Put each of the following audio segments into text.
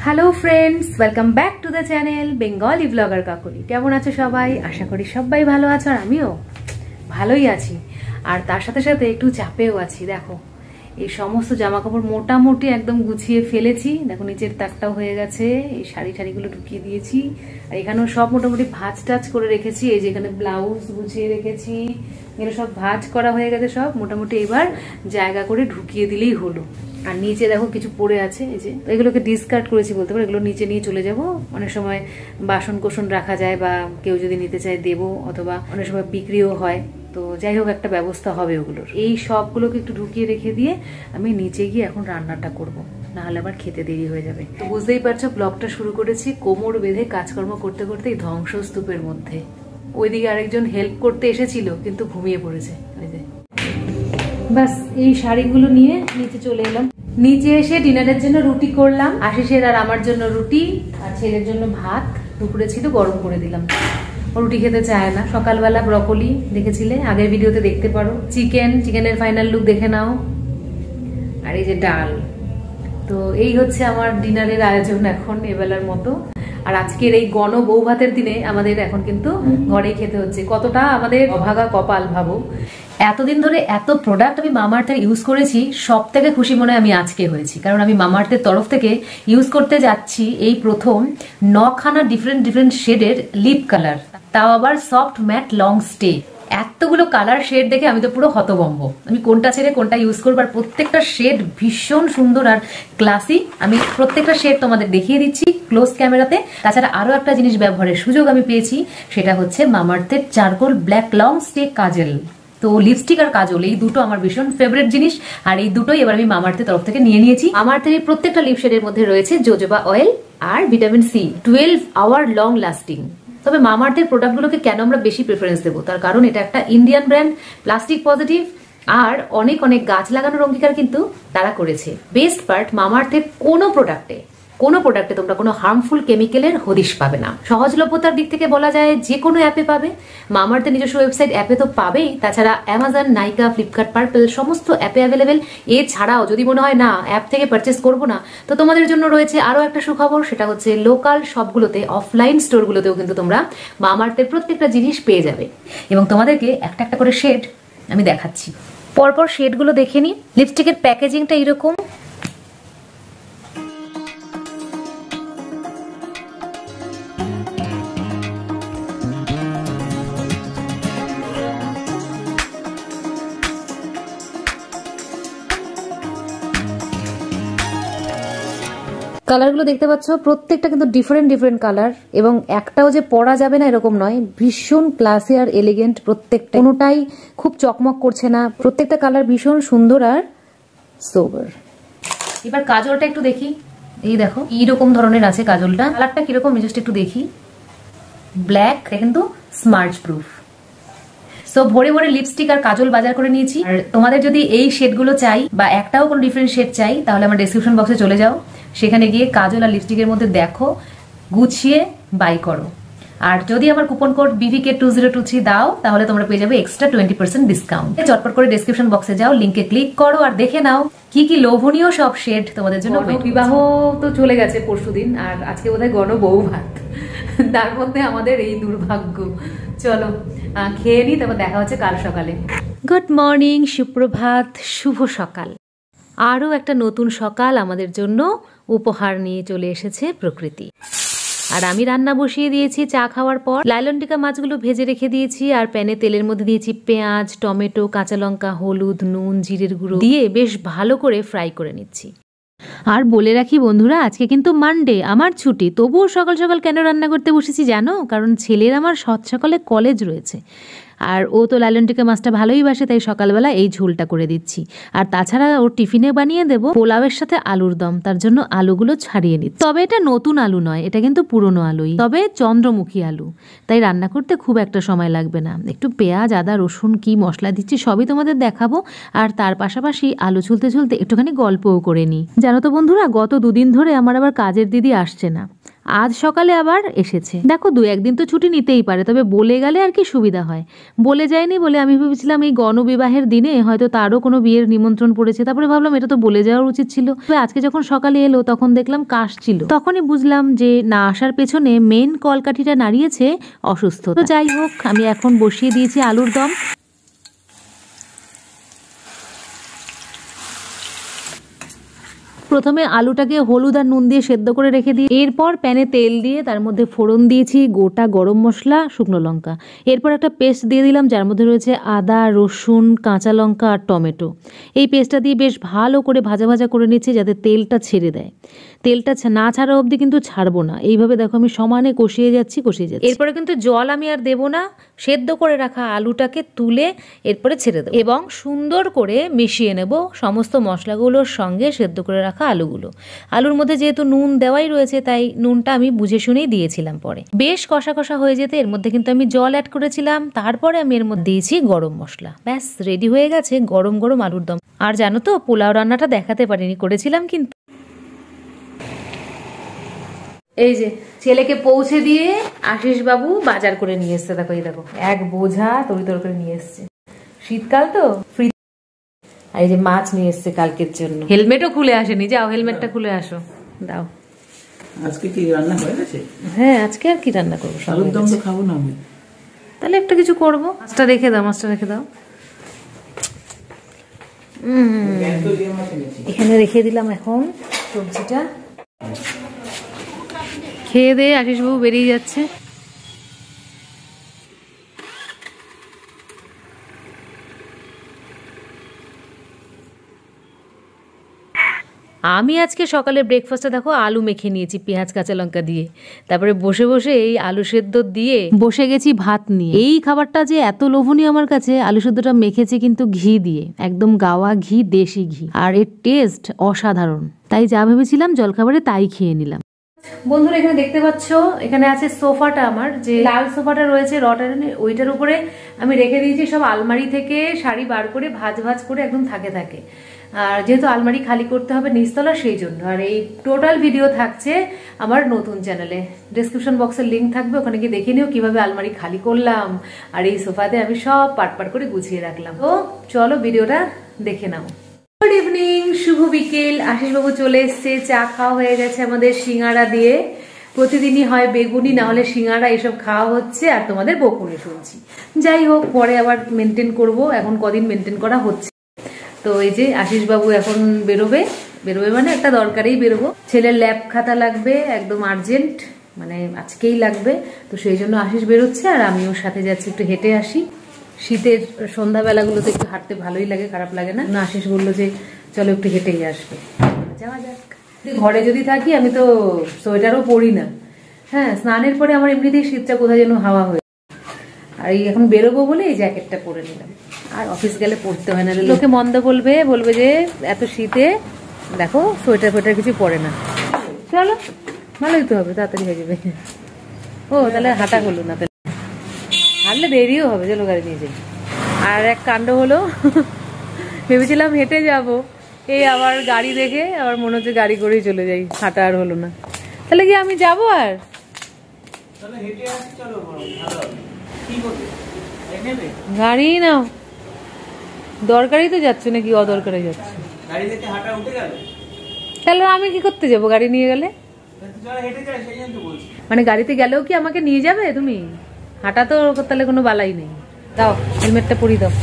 Hello friends, welcome back to the channel Bengali blogger Kakoli. কেমন আছো সবাই? আশা করি সবাই ভালো আছো, আর আমিও ভালোই আছি। আর তার সাথে সাথে একটু চাপেও আছি। দেখো, এই সমস্ত জামা কাপড় মোটামুটি একদম গুছিয়ে ফেলেছি। দেখো, নিচের তাকটাও হয়ে গেছে, এই শাড়িগুলো ঢুকিয়ে দিয়েছি। আর এখানেও সব মোটামুটি ভাঁজ টাজ করে রেখেছি। এই যে এখানে ব্লাউজ গুছিয়ে রেখেছি, এগুলো সব ভাঁজ করা হয়ে গেছে সব মোটামুটি। এবার জায়গা করে ঢুকিয়ে দিলেই হলো। আর নিচে দেখো কিছু পড়ে আছে, এই যে এগুলোকে ডিসকার্ড করেছি বলতে পারো। এগুলো নিচে নিয়ে চলে যাব। অনেক সময় বাসন কোসন রাখা যায়, বা কেউ যদি নিতে চায় দেবো, অথবা অনেক সময় বিক্রিও হয়। তো যাই হোক, একটা ব্যবস্থা হবে ওগুলোর। এই সবগুলোকে একটু ঢুকিয়ে রেখে দিয়ে আমি নিচে গিয়ে এখন রান্নাটা করব, নাহলে আবার খেতে দেরি হয়ে যাবে। তো বুঝতেই পারছো, ব্লগটা শুরু করেছি কোমর বেঁধে কাজকর্ম করতে করতে এই ধ্বংসস্তূপের মধ্যে। ওইদিকে আরেকজন হেল্প করতে এসেছিল, কিন্তু ঘুমিয়ে পড়েছে। বাস এই শাড়িগুলো নিয়ে নিচে চলে এলাম। নিচে এসে ডিনারের জন্য রুটি করলাম। আশিসের আর আমার জন্য রুটি, আর ছেলের জন্য ভাত। দুপুরে ছিল, গরম করে দিলাম। রুটি খেতে চায় না। সকালবেলা ব্রকলি দেখেছিলে, আগের ভিডিওতে দেখতে পারো। চিকেনের ফাইনাল লুক দেখে নাও। আর এই যে ডাল। তো এই হচ্ছে আমার ডিনারের আয়োজন এখন এবেলার মতো। আর আজকের এই গণ বউ ভাতের দিনে আমাদের এখন কিন্তু ঘরেই খেতে হচ্ছে। কতটা আমাদের অভাগা কপাল ভাবো। এতদিন ধরে এত প্রোডাক্ট আমি মামাআর্থের ইউজ করেছি, সব থেকে খুশি মনে আমি আজকে হয়েছি। কারণ আমি মামাআর্থের তরফ থেকে ইউজ করতে যাচ্ছি এই প্রথম 9খানা ডিফারেন্ট শেডের লিপ কালার, তাও আবার সফট ম্যাট লং স্টে। এতগুলো কালার শেড দেখে আমি তো পুরো হতভম্ব। আমি কোনটা ছেড়ে কোনটা ইউজ করবো। আর প্রত্যেকটা শেড ভীষণ সুন্দর আর ক্লাসি। আমি প্রত্যেকটা শেড তোমাদের দেখিয়ে দিচ্ছি ক্লোজ ক্যামেরাতে। তাছাড়া আরো একটা জিনিস ব্যবহারের সুযোগ আমি পেয়েছি, সেটা হচ্ছে মামাআর্থের চারকোল ব্ল্যাক লং স্টে কাজল। তো লিপস্টিক আর কাজল, এই দুটো আমার ভীষণ ফেভারিট জিনিস। আর এই দুটোই এবার আমি মামাআর্থের তরফ থেকে নিয়ে নিয়েছি। মামাআর্থের এই প্রত্যেকটা লিপ শেডের মধ্যে রয়েছে জোজোবা অয়েল আর vitamin C, 12 hour long lasting. তবে মামাআর্থের প্রোডাক্টগুলোকে কেন আমরা বেশি প্রেফারেন্স দেবো, তার কারণ এটা একটা ইন্ডিয়ান ব্র্যান্ড, প্লাস্টিক পজিটিভ, আর অনেক গাছ লাগানোর অঙ্গীকার কিন্তু তারা করেছে। বেস্ট পার্ট, মামাআর্থের কোনো প্রোডাক্টে তোমরা কোনো হার্মফুল কেমিক্যালের হদিশ পাবে না। সহজলভ্যতার দিক থেকে বলা যায় যে কোনো অ্যাপে পাবে। মামাআর্থের নিজস্ব ওয়েবসাইট অ্যাপে তো পাবেই, তাছাড়া অ্যামাজন, নাইকা, ফ্লিপকার্ট, পার্পল সমস্ত অ্যাপে অ্যাভেলেবেল। এছাড়াও যদি মনে হয় না অ্যাপ থেকে পারচেস করবো না, তো তোমাদের জন্য রয়েছে আরো একটা সুখবর। সেটা হচ্ছে লোকাল সবগুলোতে, অফলাইন স্টোরগুলোতেও কিন্তু তোমরা মামাআর্থের প্রত্যেকটা জিনিস পেয়ে যাবে। এবং তোমাদেরকে একটা একটা করে শেড আমি দেখাচ্ছি। পরপর শেডগুলো দেখে নি। লিপস্টিকের প্যাকেজিংটা এরকম। কালারগুলো দেখতে পাচ্ছ, প্রত্যেকটা কিন্তু ডিফারেন্ট কালার, এবং একটাও যে পরা যাবে না এরকম নয়। ভীষণ ক্লাসি আর এলিগেন্ট প্রত্যেকটা, কোনোটাই খুব চকমক করছে না। প্রত্যেকটা কালার ভীষণ সুন্দর আর সোবার। এবার কাজলটা একটু দেখি। এই দেখো এইরকম ধরনের আছে কাজলটা। কালারটা কিরকম জাস্ট একটু দেখি। ব্ল্যাক, কিন্তু স্মার্চ প্রুফ। সো ভরে ভরে লিপস্টিক আর কাজল বাজার করে নিয়েছি। আর তোমাদের যদি এই শেডগুলো চাই, বা একটাও কোনো ডিফারেন্ট শেড চাই, তাহলে আমার ডেসক্রিপশন বক্সে চলে যাও। সেখানে গিয়ে কাজল আর লিপস্টিকের মধ্যে দেখো, গুছিয়ে বাই করো। আর যদি আমার কুপন কোড BVK2023 দাও, তাহলে তোমরা পেয়ে যাবে এক্সট্রা 20% ডিসকাউন্ট। চটপট করে ডেসক্রিপশন বক্সে যাও, লিঙ্কে ক্লিক করো আর দেখে নাও কি কি লোভনীয় সব শেড তোমাদের জন্য। বিবাহ তো চলে গেছে পরশুদিন, আর আজকে বোধহয় গণ বউ ভাত। তার মধ্যে আমাদের এই দুর্ভাগ্য। চলো খেয়ে নি, তারপর দেখা হচ্ছে কাল সকালে। গুড মর্নিং, সুপ্রভাত, শুভ সকাল। আরও একটা নতুন সকাল আমাদের জন্য উপহার নিয়ে চলে এসেছে প্রকৃতি। আর আমি রান্না বসিয়ে দিয়েছি চা খাওয়ার পর। লাইলনটিকা মাছগুলো ভেজে রেখে দিয়েছি, আর প্যানে তেলের মধ্যে দিয়েছি পেঁয়াজ, টমেটো, কাঁচা লঙ্কা, হলুদ, নুন, জিরের গুঁড়ো দিয়ে বেশ ভালো করে ফ্রাই করে নিচ্ছি। আর বলে রাখি বন্ধুরা, আজকে কিন্তু মানডে, আমার ছুটি। তবুও সকাল সকাল কেন রান্না করতে বসেছি জানো? কারণ ছেলের আমার সকালে কলেজ রয়েছে, আর ও তো লালনটিকা মাছটা ভালোই বাসে, তাই সকালবেলা এই ঝোলটা করে দিচ্ছি। আর তাছাড়া ওর টিফিনে বানিয়ে দেবো পোলাওয়ের সাথে আলুর দম, তার জন্য আলুগুলো ছাড়িয়ে নিচ্ছি। তবে এটা নতুন আলু নয়, এটা কিন্তু পুরনো আলুই, তবে চন্দ্রমুখী আলু, তাই রান্না করতে খুব একটা সময় লাগবে না। একটু পেঁয়াজ, আদা, রসুন, কি মশলা দিচ্ছি সবই তোমাদের দেখাবো। আর তার পাশাপাশি আলু ছুলতে ছুলতে একটুখানি গল্পও করে নিই। জানো তো বন্ধুরা, গত দুদিন ধরে আমার আবার কাজের দিদি আসছে না। আজ সকালে আবার এসেছে। দেখো 2-1 দিন তো ছুটি নিতেই পারে, তবে বলে গেলে আর কি সুবিধা হয়। বলে যায়নি বলে আমি ভেবেছিলাম এই গণবিবাহের দিনে হয়তো তারও কোনো বিয়ের নিমন্ত্রণ পড়েছে, তারপরে ভাবলাম এটা তো বলে যাওয়ার উচিত ছিল। তবে আজকে যখন সকালে এলো তখন দেখলাম কাশ ছিল, তখনই বুঝলাম যে না আসার পেছনে মেন কলকাঠিটা নাড়িয়েছে অসুস্থ। তো যাই হোক, আমি এখন বসিয়ে দিয়েছি আলুর দম। প্রথমে আলুটাকে হলুদ আর নুন দিয়ে সেদ্ধ করে রেখে দিই, এরপর প্যানে তেল দিয়ে তার মধ্যে ফোড়ন দিয়েছি গোটা গরম মশলা, শুকনো লঙ্কা, এরপর একটা পেস্ট দিয়ে দিলাম যার মধ্যে রয়েছে আদা, রসুন, কাঁচা লঙ্কা আর টমেটো। এই পেস্টটা দিয়ে বেশ ভালো করে ভাজা ভাজা করে নিচ্ছি যাতে তেলটা ছেড়ে দেয়। তেলটা না ছাড়া অবধি কিন্তু ছাড়বো না, এইভাবে দেখো আমি সমানে কষিয়ে যাচ্ছি। এরপরে কিন্তু জল আমি আর দেবো না, সেদ্ধ করে রাখা আলুটাকে তুলে এরপরে ছেড়ে দেবো এবং সুন্দর করে মিশিয়ে নেব সমস্ত মশলাগুলোর সঙ্গে সেদ্ধ করে রাখা আলুগুলো। আলুর মধ্যে যেহেতু নুন দেওয়াই রয়েছে তাই নুনটা আমি বুঝে শুনেই দিয়েছিলাম। পরে বেশ কষা কষা হয়ে যেতে এর মধ্যে কিন্তু আমি জল অ্যাড করেছিলাম, তারপরে আমি এর মধ্যে দিয়েছি গরম মশলা। ব্যাস রেডি হয়ে গেছে গরম গরম আলুর দম। আর জানো তো পোলাও রান্নাটা দেখাতে পারিনি, করেছিলাম কিন্তু। এই যে ছেলেকে পৌঁছে দিয়ে আশিস বাবু বাজার করে নিয়ে এসছে, দেখো এই দেখো এক বোঝা তরি নিয়ে এসছে। শীতকাল তো ফ্রি। আর এই যে মাছ নিয়ে এসছে কালকের জন্য। হেলমেটও খুলে আসেনি, যাও হেলমেটটা খুলে আসো, দাও। আজকে কি রান্না হয়ে গেছে? হ্যাঁ আজকে আর কি রান্না করবো, আলুর দম তো খাবো না আমি। তাহলে একটা কিছু করবো। মাছটা রেখে দাও, মাছটা রেখে দাও। এখানে রেখে দিলাম এখন সবজিটা। খেয়ে দিয়ে আশিসবাবু বেরিয়ে যাচ্ছে। আমি আজকে সকালে ব্রেকফাস্টে দেখো আলু মেখে নিয়েছি পেঁয়াজ কাঁচা লঙ্কা দিয়ে, তারপরে বসে বসে এই আলু সেদ্ধ দিয়ে বসে গেছি ভাত নিয়ে। এই খাবারটা যে এত লোভনীয় আমার কাছে, আলু সেদ্ধটা মেখেছি কিন্তু ঘি দিয়ে, একদম গাওয়া ঘি, দেশি ঘি, আর এর টেস্ট অসাধারণ। তাই যা ভেবেছিলাম জলখাবারে তাই খেয়ে নিলাম। বন্ধুরা এখানে দেখতে পাচ্ছ, এখানে আছে সোফাটা, আমার যে লাল সোফাটা রয়েছে রটারের, ওইটার উপরে আমি রেখে দিয়েছি সব আলমারি থেকে শাড়ি বার করে ভাঁজ ভাঁজ করে একদম থাকে। আর যেহেতু আলমারি খালি করতে হবে নিচতলা, সেই জন্য। আর এই টোটাল ভিডিও থাকছে আমার নতুন চ্যানেলে, ডেসক্রিপশন বক্সের লিঙ্ক থাকবে, ওখানে গিয়ে দেখে নিও কিভাবে আলমারি খালি করলাম। আর এই সোফাতে আমি সব পাট করে গুছিয়ে রাখলাম। তো চলো ভিডিওটা দেখে নাও। গুড ইভিনিং, শুভ বিকেল। আশিসবাবু চলে এসছে, চা খাওয়া হয়ে গেছে আমাদের সিঙ্গারা দিয়ে। প্রতিদিনই হয় বেগুনি না হলে সিঙ্গারা, এসব খাওয়া হচ্ছে আর তোমাদের বকুনি শুনছি। যাই হোক, পরে আবার মেনটেন করব, এখন কদিন মেনটেন করা হচ্ছে। তো এই যে আশিসবাবু এখন বেরোবে মানে একটা দরকারেই বেরোবো। ছেলের ল্যাব খাতা লাগবে একদম আর্জেন্ট, মানে আজকেই লাগবে। তো সেই জন্য আশিস বেরোচ্ছে আর আমি ওর সাথে যাচ্ছি, একটু হেঁটে আসি। শীতের সন্ধ্যাবেলাগুলোতে একটু হাঁটতে ভালোই লাগে, খারাপ লাগে না। আশিস বললো যে চলো একটু হেঁটেই আসবে, যাওয়া যাক। ঘরে যদি থাকি আমি তো সোয়েটারও পরি না। হ্যাঁ, স্নানের পরে আমার এমনিতেই শীতটা কোথায় যেন হাওয়া হয়ে, আর এই এখন বেরোবো বলে এই জ্যাকেটটা পরে নিলাম। আর অফিস গেলে পরতে হয় না, লোকে মন্দ বলবে যে এত শীতে দেখো সোয়েটার কিছু পরে না। চলো, ভালোই তো হবে, তাড়াতাড়ি হয়ে যাবে। ও তাহলে হাঁটা হলো না, তাহলে হাঁটলে দেরিও হবে, চলো গাড়ি নিয়ে যাই। আর এক কাণ্ড হলো, ভেবেছিলাম হেঁটে যাব, এই আবার গাড়ি দেখে আবার মনে হচ্ছে গাড়ি করেই চলে যাই, হাঁটা আর হলো না। তাহলে কি আমি যাবো আর? গাড়ি নাও, দরকারই তো যাচ্ছে নাকি অদরকারে যাচ্ছে? তাহলে আমি কি করতে যাবো গাড়ি নিয়ে গেলে? মানে গাড়িতে গেলেও কি আমাকে নিয়ে যাবে তুমি? হাঁটা তো তাহলে কোনো বালাই নেই। দাও হেলমেটটা পরিয়ে দাও।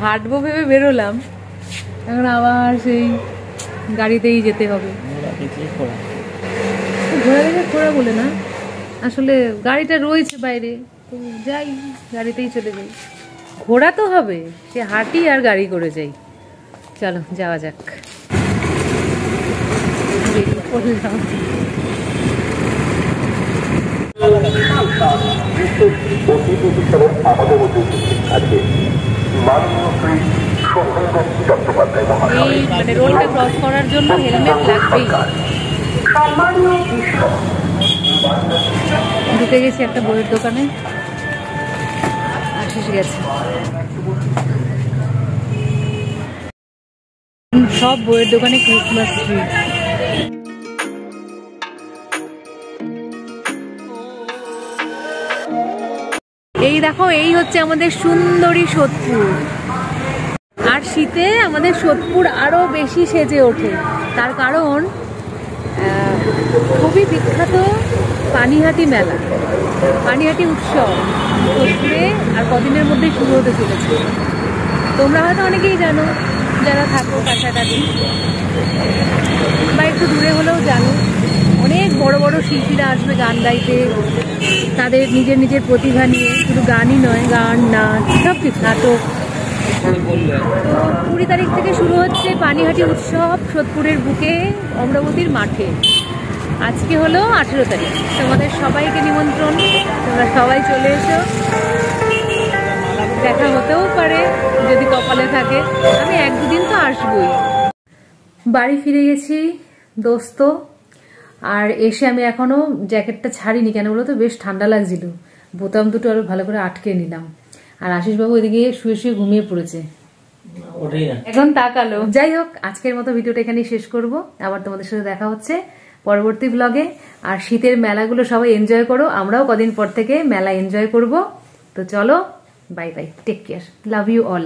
হাঁটবো ভেবে বেরোলাম, এখন আবার সেই গাড়িতেই যেতে হবে। ঘোরা দেখে ঘোরা বলে না, আসলে গাড়িটা রয়েছে বাইরে, তো যাই গাড়িতেই চলে যাই। ঘোরা তো হবে, সে হাঁটি আর গাড়ি করে যাই। চলো যাওয়া যাক। এই মানে রোডটা ক্রস করার জন্য হেলমেট লাগবেই। ঢুকে গেছি একটা বইয়ের দোকানে, আশিস গেছে। সব বইয়ের দোকানে ক্রিসমাস ট্রি। এই দেখো, এই হচ্ছে আমাদের সুন্দরী সোদপুর। আর শীতে আমাদের সোদপুর আরো বেশি সেজে ওঠে, তার কারণ খুবই বিখ্যাত পানিহাটি মেলা, পানিহাটি উৎসব সোদপুরে আর কদিনের মধ্যেই শুরু হতে চলেছে। তোমরা হয়তো অনেকেই জানো, যারা থাকো কাছাকাছি বা একটু দূরে হলেও জানো। অনেক বড় বড় শিল্পীরা আসবে গান গাইতে, তাদের নিজের নিজের প্রতিভা নিয়ে, শুধু গানই নয়, গান, নাচ, সব কিছু, নাটক। তো 20 তারিখ থেকে শুরু হচ্ছে পানিহাটি উৎসব সোদপুরের বুকে অমরাবতীর মাঠে। আজকে হলো 18 তারিখ। তোমাদের সবাইকে নিমন্ত্রণ, তোমরা সবাই চলে এসো। দেখা হতেও পারে যদি কপালে থাকে। আমি 1-2 দিন তো আসবই। বাড়ি ফিরে গেছি দোস্ত, আর এসে আমি এখনো জ্যাকেটটা ছাড়িনি। কেন বলো তো, বেশ ঠান্ডা লাগছিল। বোতাম দুটো আরো ভালো করে আটকে নিলাম। আর আশিসবাবু ওইদিকে শুয়ে শুয়ে ঘুমিয়ে পড়েছে, এখন তাকালো। যাই হোক, আজকের মতো ভিডিওটা এখানেই শেষ করব। আবার তোমাদের সাথে দেখা হচ্ছে পরবর্তী ব্লগে। আর শীতের মেলাগুলো সবাই এনজয় করো, আমরাও কদিন পর থেকে মেলা এনজয় করব। তো চলো, bye bye, take care, love you all.